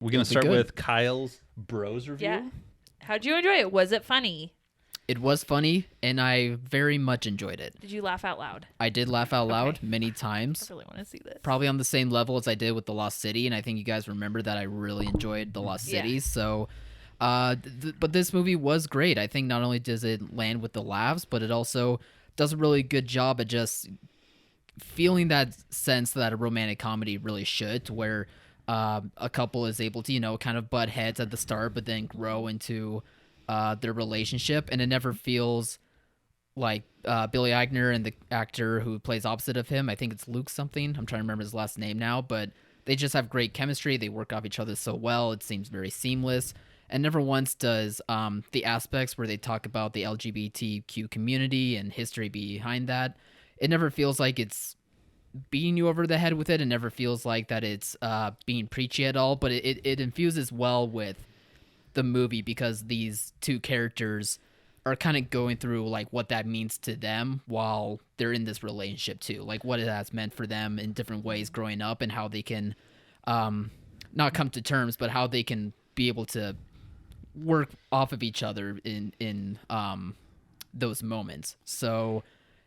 We're going to start with Kyle's Bros review. Yeah. How'd you enjoy it? Was it funny? It was funny, and I very much enjoyed it. Did you laugh out loud? I did laugh out loud many times. I really want to see this. Probably on the same level as I did with The Lost City, and I think you guys remember that I really enjoyed The Lost City. So, but this movie was great. I think not only does it land with the laughs, but it also does a really good job at just feeling that sense that a romantic comedy really should, to where a couple is able to, kind of butt heads at the start, but then grow into their relationship, and it never feels like Billy Eichner and the actor who plays opposite of him, I think it's Luke something, I'm trying to remember his last name now, but they just have great chemistry. They work off each other so well. It seems very seamless, and never once does the aspects where they talk about the LGBTQ community and history behind that, it never feels like it's beating you over the head with it. It never feels like that it's being preachy at all, but it infuses well with the movie, because these two characters are kind of going through like what that means to them while they're in this relationship too, like what it has meant for them in different ways growing up, and how they can not come to terms, but how they can be able to work off of each other in those moments. So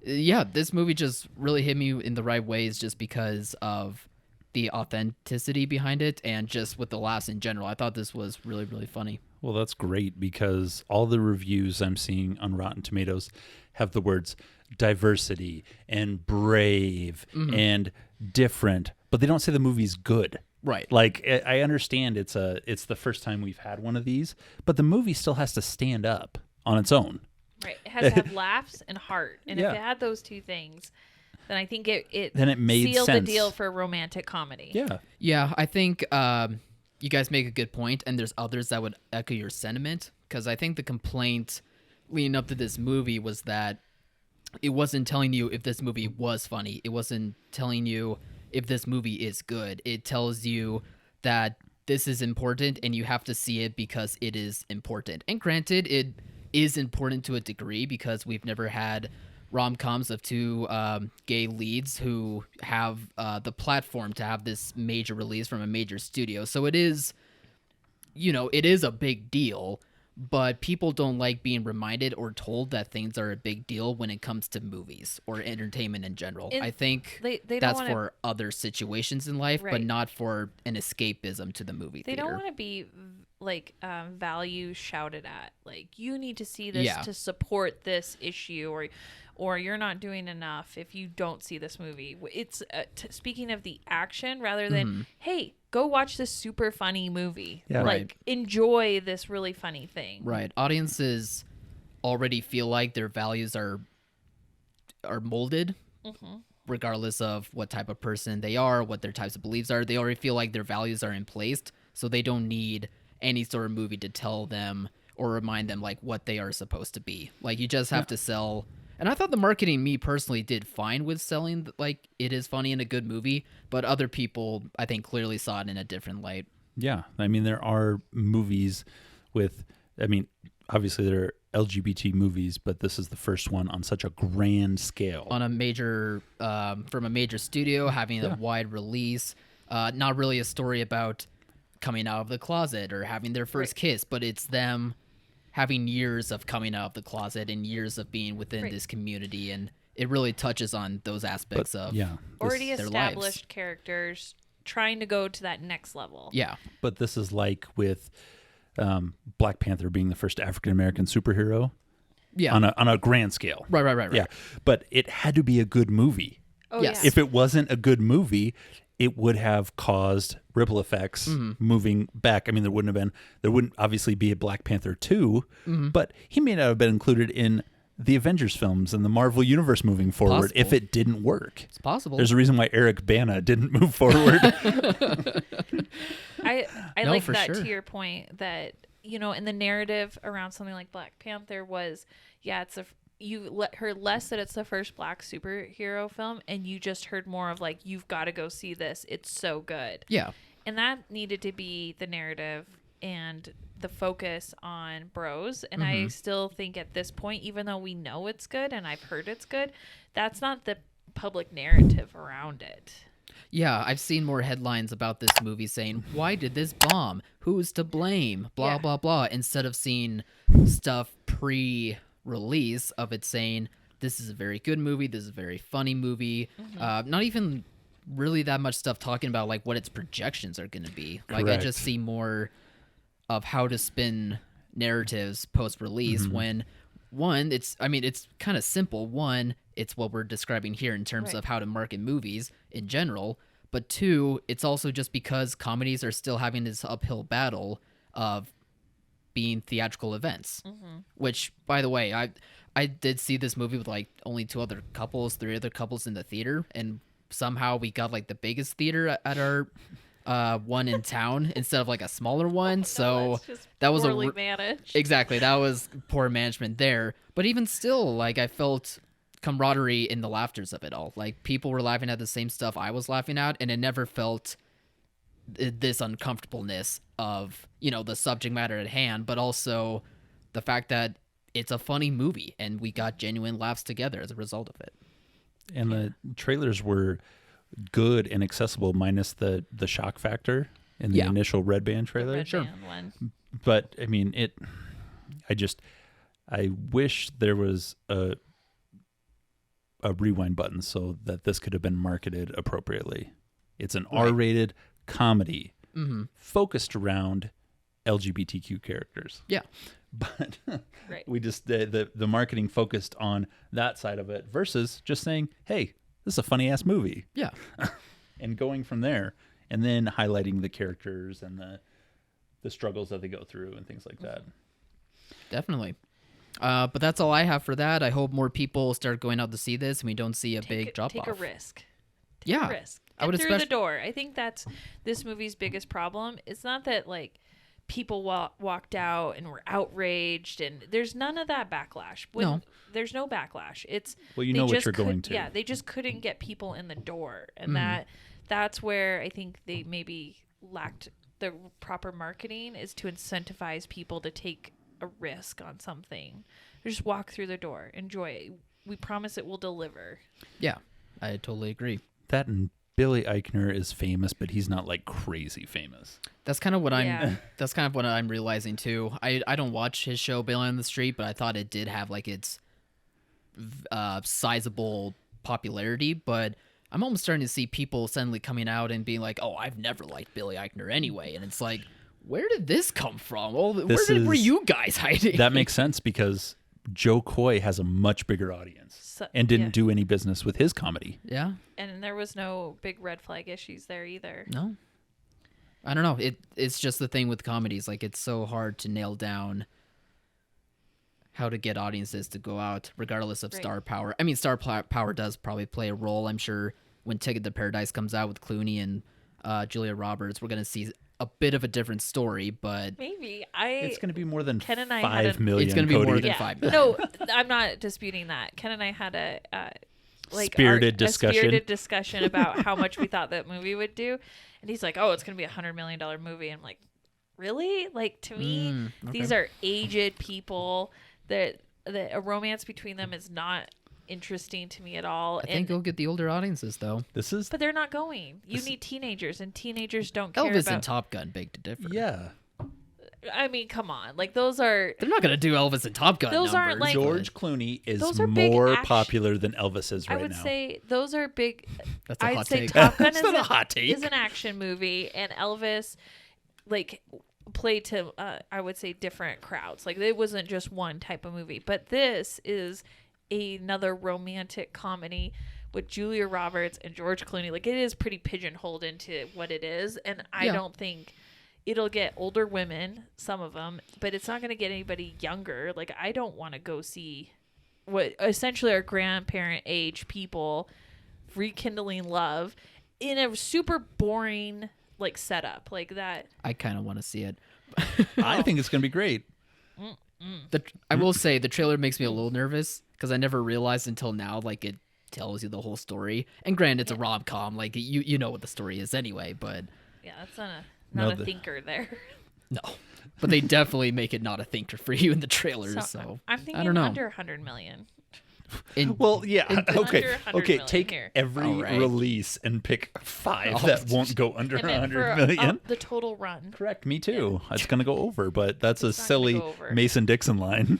yeah, this movie just really hit me in the right ways, just because of the authenticity behind it, and just with the laughs in general. I thought this was really, really funny. Well, that's great, because all the reviews I'm seeing on Rotten Tomatoes have the words diversity and brave and different, but they don't say the movie's good. Right. Like, I understand it's the first time we've had one of these, but the movie still has to stand up on its own. Right. It has to have laughs and heart. And if it had those two things, then I think it made sealed sense. the deal for a romantic comedy. Yeah. Yeah, I think you guys make a good point, and there's others that would echo your sentiment, because I think the complaint leading up to this movie was that it wasn't telling you if this movie was funny. It wasn't telling you if this movie is good. It tells you that this is important, and you have to see it because it is important. And granted, it is important to a degree, because we've never had rom-coms of two gay leads who have the platform to have this major release from a major studio. So it is, it is a big deal, but people don't like being reminded or told that things are a big deal when it comes to movies or entertainment in general. I think they that's for other situations in life, right, but not for an escapism to the movie theater. They don't want to be like value shouted at, like, you need to see this to support this issue, or you're not doing enough if you don't see this movie. It's speaking of the action rather than, hey, go watch this super funny movie. Yeah. Like, enjoy this really funny thing. Right. Audiences already feel like their values are molded, regardless of what type of person they are, what their types of beliefs are. They already feel like their values are in place, so they don't need any sort of movie to tell them or remind them like what they are supposed to be. Like, you just have to sell. And I thought the marketing, me personally, did fine with selling like it is funny and a good movie, but other people I think clearly saw it in a different light. Yeah. I mean, there are movies with, obviously there are LGBT movies, but this is the first one on such a grand scale. On a major, from a major studio, having a wide release, not really a story about coming out of the closet or having their first kiss, but it's them having years of coming out of the closet and years of being within this community, and it really touches on those aspects of already their established lives. characters trying to go to that next level. Yeah. But this is like with Black Panther being the first African-American superhero on a grand scale. Right. Yeah, but it had to be a good movie. Oh, Yes. yeah. If it wasn't a good movie, it would have caused ripple effects moving back. I mean, there wouldn't obviously be a Black Panther 2, but he may not have been included in the Avengers films and the Marvel Universe moving forward if it didn't work. It's possible. There's a reason why Eric Bana didn't move forward. I No, like for that sure. to your point that, in the narrative around something like Black Panther was, you let her less that it's the first Black superhero film, and you just heard more of like, you've got to go see this. It's so good. Yeah. And that needed to be the narrative and the focus on Bros. And I still think at this point, even though we know it's good and I've heard it's good, that's not the public narrative around it. Yeah, I've seen more headlines about this movie saying, why did this bomb? Who's to blame? Blah, blah, blah. Instead of seeing stuff pre-release of it saying, this is a very good movie, this is a very funny movie. Not even really that much stuff talking about like what its projections are going to be. Like I just see more of how to spin narratives post-release when one, it's kind of simple. One, it's what we're describing here in terms of how to market movies in general. But two, it's also just because comedies are still having this uphill battle of being theatrical events. Which, by the way, I did see this movie with like only three other couples in the theater, and somehow we got like the biggest theater at our one in town instead of like a smaller one. So that was poorly managed. Exactly, that was poor management there. But even still, like I felt camaraderie in the laughters of it all. Like people were laughing at the same stuff I was laughing at, and it never felt this uncomfortableness of, you know, the subject matter at hand, but also the fact that it's a funny movie and we got genuine laughs together as a result of it. And the trailers were good and accessible, minus the shock factor in the initial Red Band trailer. Band one. But I mean, I wish there was a rewind button so that this could have been marketed appropriately. It's an R-rated comedy focused around LGBTQ characters. Yeah. But we just the marketing focused on that side of it versus just saying, hey, this is a funny ass movie. Yeah. And going from there and then highlighting the characters and the struggles that they go through and things like that. Definitely. But that's all I have for that. I hope more people start going out to see this and we don't see a big drop off. Take a risk. Take a risk. Get through the door. I think that's this movie's biggest problem. It's not that like people walked out and were outraged, and there's none of that backlash. There's no backlash. It's you know what you're going to. Yeah, they just couldn't get people in the door, and that's where I think they maybe lacked the proper marketing, is to incentivize people to take a risk on something. Just walk through the door, enjoy it. We promise it will deliver. Yeah, I totally agree. That and Billy Eichner is famous, but he's not like crazy famous. That's kind of what that's kind of what I'm realizing too. I don't watch his show Billy on the Street, but I thought it did have like its sizable popularity, but I'm almost starting to see people suddenly coming out and being like, "Oh, I've never liked Billy Eichner anyway," and it's like, where did this come from? Were you guys hiding? That makes sense because Joe Coy has a much bigger audience and didn't do any business with his comedy. Yeah. And there was no big red flag issues there either. No. I don't know. It's just the thing with comedies. Like, it's so hard to nail down how to get audiences to go out, regardless of star power. I mean, star power does probably play a role. I'm sure when Ticket to Paradise comes out with Clooney and Julia Roberts, we're going to see a bit of a different story, but maybe it's going to be more than Ken and I 5 million. It's going to be more than 5 million. No, I'm not disputing that. Ken and I had a spirited discussion about how much we thought that movie would do, and he's like, "Oh, it's going to be $100 million movie." And I'm like, "Really?" Like, to me, these are aged people. That a romance between them is not interesting to me at all. I think it'll get the older audiences though. But they're not going. You need teenagers, and teenagers don't care Elvis about... and Top Gun beg to differ. Yeah. I mean, come on. Like, those are... They're not going to do Elvis and Top Gun those numbers. Aren't like... George Clooney is more popular than Elvis is right now. I would say those are big... That's a hot take. Top Gun is an action movie, and Elvis, like... played to I would say different crowds. Like, it wasn't just one type of movie, but this is another romantic comedy with Julia Roberts and George Clooney. Like, it is pretty pigeonholed into what it is, and I don't think it'll get older women, some of them, but it's not going to get anybody younger. Like, I don't want to go see what essentially are grandparent age people rekindling love in a super boring like setup like that. I kind of want to see it. I think it's going to be great. I will say the trailer makes me a little nervous because I never realized until now, like, it tells you the whole story. And granted, it's a rom-com, like you know what the story is anyway, but yeah, that's not a thinker there. No, but they definitely make it not a thinker for you in the trailers. So I'm thinking I don't know. under 100 million. Well, yeah. Okay. Under 100 Okay. million Take here. every All right. release and pick 5 that won't go under I meant 100 for million. the total run. Correct. Me too. It's going to go over, but that's a It's not gonna silly go over. Mason Dixon line.